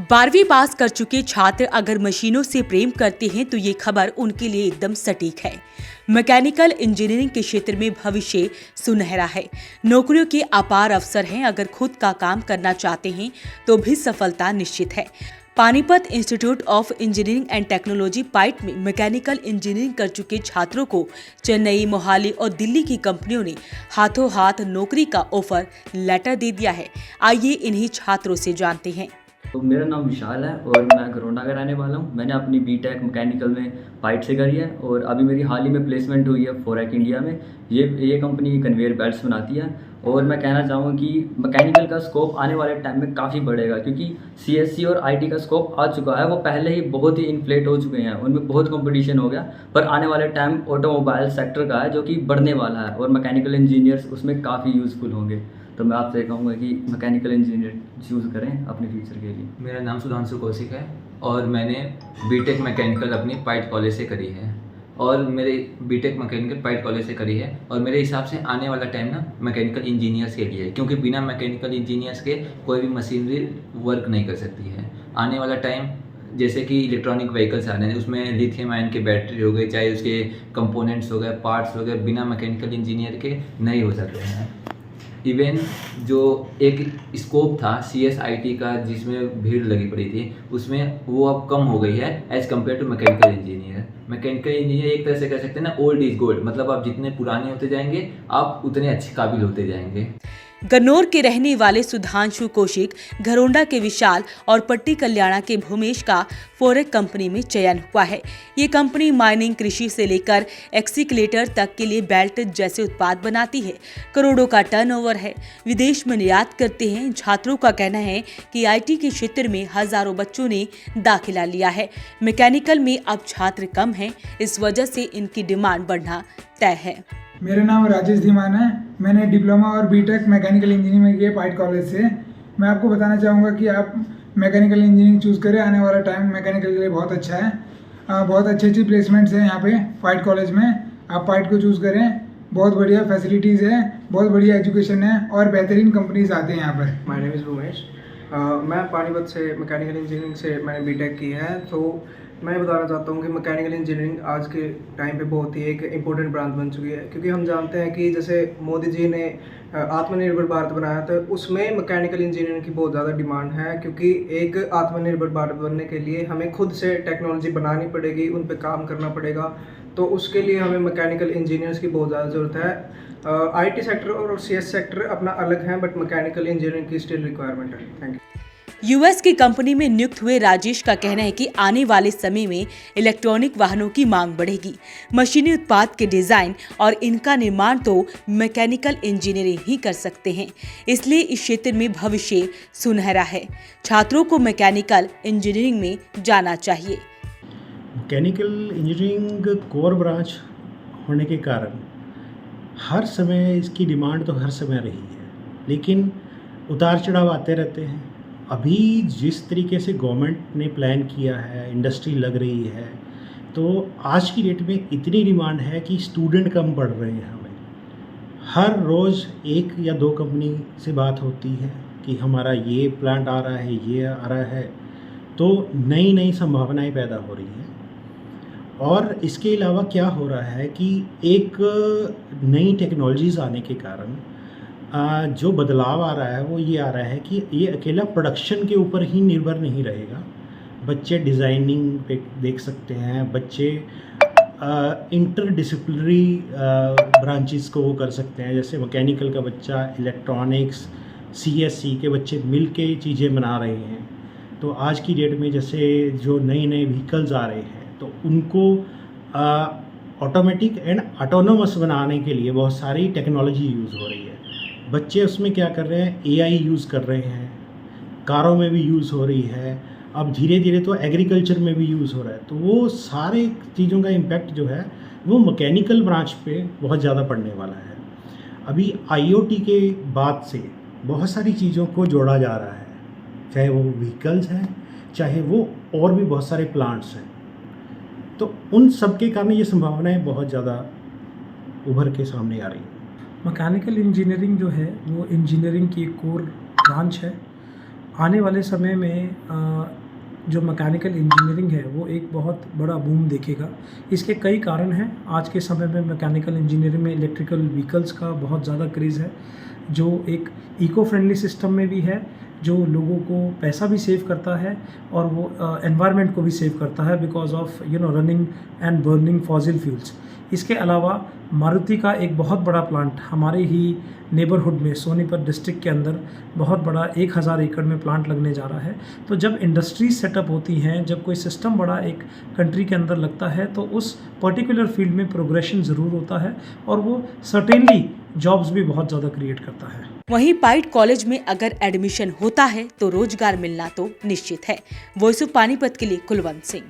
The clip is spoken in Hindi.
12वीं पास कर चुके छात्र अगर मशीनों से प्रेम करते हैं तो ये खबर उनके लिए एकदम सटीक है। मैकेनिकल इंजीनियरिंग के क्षेत्र में भविष्य सुनहरा है। नौकरियों के अपार अवसर हैं। अगर खुद का काम करना चाहते हैं तो भी सफलता निश्चित है। Panipat institute of engineering and technology पाइट में मैकेनिकल इंजीनियरिंग कर चुके छात्रों को चेन्नई, मोहाली और दिल्ली की कंपनियों ने हाथों हाथ नौकरी का ऑफर लेटर दे दिया है। आइए इन्हीं छात्रों से जानते हैं। तो मेरा नाम विशाल है और मैं घरोंडा का रहने वाला हूँ। मैंने अपनी बीटेक मैकेनिकल में पाइट से करी है और अभी मेरी हाल ही में प्लेसमेंट हुई है फोरेक इंडिया में। ये कंपनी कन्वेयर बेल्ट्स बनाती है और मैं कहना चाहूँगा कि मैकेनिकल का स्कोप आने वाले टाइम में काफ़ी बढ़ेगा, क्योंकि सीएससी और आईटी का स्कोप आ चुका है। वो पहले ही बहुत ही इन्फ्लेट हो चुके हैं, उनमें बहुत कंपटीशन हो गया। पर आने वाले टाइम ऑटोमोबाइल सेक्टर का है जो कि बढ़ने वाला है और मैकेनिकल इंजीनियर्स उसमें काफ़ी यूज़फुल होंगे। तो मैं आपसे कहूँगा कि मैकेनिकल इंजीनियर चूज़ करें अपने फ्यूचर के लिए। मेरा नाम सुधांशु कौशिक है और मैंने बीटेक मैकेनिकल अपनी पाइट कॉलेज से करी है और मेरे बीटेक मैकेनिकल पाइट कॉलेज से करी है। और मेरे हिसाब से आने वाला टाइम ना मैकेनिकल इंजीनियर्स के लिए है, क्योंकि बिना मैकेनिकल इंजीनियर्स के कोई भी मशीनरी वर्क नहीं कर सकती है। आने वाला टाइम जैसे कि इलेक्ट्रॉनिक व्हीकल्स आ रहे हैं, उसमें लिथियम आयन के बैटरी हो गए, चाहे उसके कंपोनेंट्स हो गए, पार्ट्स हो गए, बिना मैकेनिकल इंजीनियर के नहीं हो सकते हैं। इवन जो एक स्कोप था CSIT का जिसमें भीड़ लगी पड़ी थी, उसमें वो अब कम हो गई है as compared to mechanical engineer. Mechanical engineer एक तरह से कह सकते हैं ना, ओल्ड इज गोल्ड, मतलब आप जितने पुराने होते जाएंगे आप उतने अच्छे काबिल होते जाएंगे। गन्नौर के रहने वाले सुधांशु कौशिक, घरोंडा के विशाल और पट्टी कल्याणा के भूमेश का फोरेक कंपनी में चयन हुआ है। ये कंपनी माइनिंग, कृषि से लेकर एक्सीकलेटर तक के लिए बेल्ट जैसे उत्पाद बनाती है। करोड़ों का टर्नओवर है, विदेश में निर्यात करते हैं। छात्रों का कहना है कि IT के क्षेत्र में हजारों बच्चों ने दाखिला लिया है। मैकेनिकल में अब छात्र कम हैं, इस वजह से इनकी डिमांड बढ़ना तय है। मेरा नाम राजेश धीमान है। मैंने डिप्लोमा और बीटेक मैकेनिकल इंजीनियरिंग में किया पाइट कॉलेज से। मैं आपको बताना चाहूँगा कि आप मैकेनिकल इंजीनियरिंग चूज़ करें। आने वाला टाइम मैकेनिकल के लिए बहुत अच्छा है। बहुत अच्छी प्लेसमेंट्स हैं यहाँ पे पाइट कॉलेज में। आप पाइट को चूज़ करें, बहुत बढ़िया फैसिलिटीज़ है, बहुत बढ़िया एजुकेशन है और बेहतरीन कंपनीज आते हैं यहाँ पर। My name is Bhumesh. मैं पानीपत से मैकेनिकल इंजीनियरिंग से मैंने बीटेक की है। तो मैं बताना चाहता हूँ कि मैकेनिकल इंजीनियरिंग आज के टाइम पे बहुत ही एक इम्पोर्टेंट ब्रांच बन चुकी है, क्योंकि हम जानते हैं कि जैसे मोदी जी ने आत्मनिर्भर भारत बनाया था, उसमें मैकेनिकल इंजीनियरिंग की बहुत ज़्यादा डिमांड है। क्योंकि एक आत्मनिर्भर भारत बनने के लिए हमें खुद से टेक्नोलॉजी बनानी पड़ेगी, उन पर काम करना पड़ेगा। तो उसके लिए हमें मैकेनिकल इंजीनियर्स की बहुत ज़्यादा ज़रूरत है। IT सेक्टर और CS सेक्टर अपना अलग है, बट मैकेनिकल इंजीनियरिंग की स्टिल रिक्वायरमेंट है। Thank you. US की कंपनी में नियुक्त हुए राजेश का कहना है कि आने वाले समय में इलेक्ट्रॉनिक वाहनों की मांग बढ़ेगी। मशीनी उत्पाद के डिजाइन और इनका निर्माण तो मैकेनिकल इंजीनियरिंग ही कर सकते हैं, इसलिए इस क्षेत्र में भविष्य सुनहरा है। छात्रों को मैकेनिकल इंजीनियरिंग में जाना चाहिए। मैकेनिकल इंजीनियरिंग कोर ब्रांच होने के कारण हर समय इसकी डिमांड तो हर समय रही है, लेकिन उतार चढ़ाव आते रहते हैं। अभी जिस तरीके से गवर्नमेंट ने प्लान किया है, इंडस्ट्री लग रही है, तो आज की डेट में इतनी डिमांड है कि स्टूडेंट कम पढ़ रहे हैं। हमें हर रोज़ 1 या 2 कंपनी से बात होती है कि हमारा ये प्लांट आ रहा है, ये आ रहा है। तो नई नई संभावनाएं पैदा हो रही हैं। और इसके अलावा क्या हो रहा है कि एक नई टेक्नोलॉजीज़ आने के कारण जो बदलाव आ रहा है वो ये आ रहा है कि ये अकेला प्रोडक्शन के ऊपर ही निर्भर नहीं रहेगा। बच्चे डिज़ाइनिंग पे देख सकते हैं, बच्चे इंटरडिसिप्लिनरी ब्रांचेस को वो कर सकते हैं। जैसे मैकेनिकल का बच्चा इलेक्ट्रॉनिक्स, CSC के बच्चे मिल के चीज़ें बना रहे हैं। तो आज की डेट में जैसे जो नए नए व्हीकल्स आ रहे हैं, तो उनको ऑटोमेटिक एंड ऑटोनोमस बनाने के लिए बहुत सारी टेक्नोलॉजी यूज़ हो रही है। बच्चे उसमें क्या कर रहे हैं, AI यूज़ कर रहे हैं, कारों में भी यूज़ हो रही है, अब धीरे धीरे तो एग्रीकल्चर में भी यूज़ हो रहा है। तो वो सारे चीज़ों का इम्पैक्ट जो है वो मैकेनिकल ब्रांच पे बहुत ज़्यादा पड़ने वाला है। अभी IoT के बाद से बहुत सारी चीज़ों को जोड़ा जा रहा है, चाहे वो व्हीकल्स हैं, चाहे वो और भी बहुत सारे प्लांट्स हैं। तो उन सब के कारण ये संभावनाएं बहुत ज़्यादा उभर के सामने आ रही हैं। मैकेनिकल इंजीनियरिंग जो है वो इंजीनियरिंग की एक कोर ब्रांच है। आने वाले समय में जो मैकेनिकल इंजीनियरिंग है वो एक बहुत बड़ा बूम देखेगा। इसके कई कारण हैं। आज के समय में मैकेनिकल इंजीनियरिंग में इलेक्ट्रिकल व्हीकल्स का बहुत ज़्यादा क्रेज़ है, जो एक इको फ्रेंडली सिस्टम में भी है, जो लोगों को पैसा भी सेव करता है और वो एनवायरनमेंट को भी सेव करता है because of running and burning fossil fuels. इसके अलावा मारुति का एक बहुत बड़ा प्लांट हमारे ही नेबरहुड में सोनीपत डिस्ट्रिक्ट के अंदर बहुत बड़ा 1000 एकड़ में प्लांट लगने जा रहा है। तो जब इंडस्ट्रीज सेटअप होती हैं, जब कोई सिस्टम बड़ा एक कंट्री के अंदर लगता है तो उस पर्टिकुलर फील्ड में प्रोग्रेशन ज़रूर होता है और वो सर्टेनली जॉब्स भी बहुत ज़्यादा क्रिएट करता है। वहीं पाइट कॉलेज में अगर एडमिशन होता है तो रोजगार मिलना तो निश्चित है। वॉइस ऑफ पानीपत के लिए कुलवंत सिंह।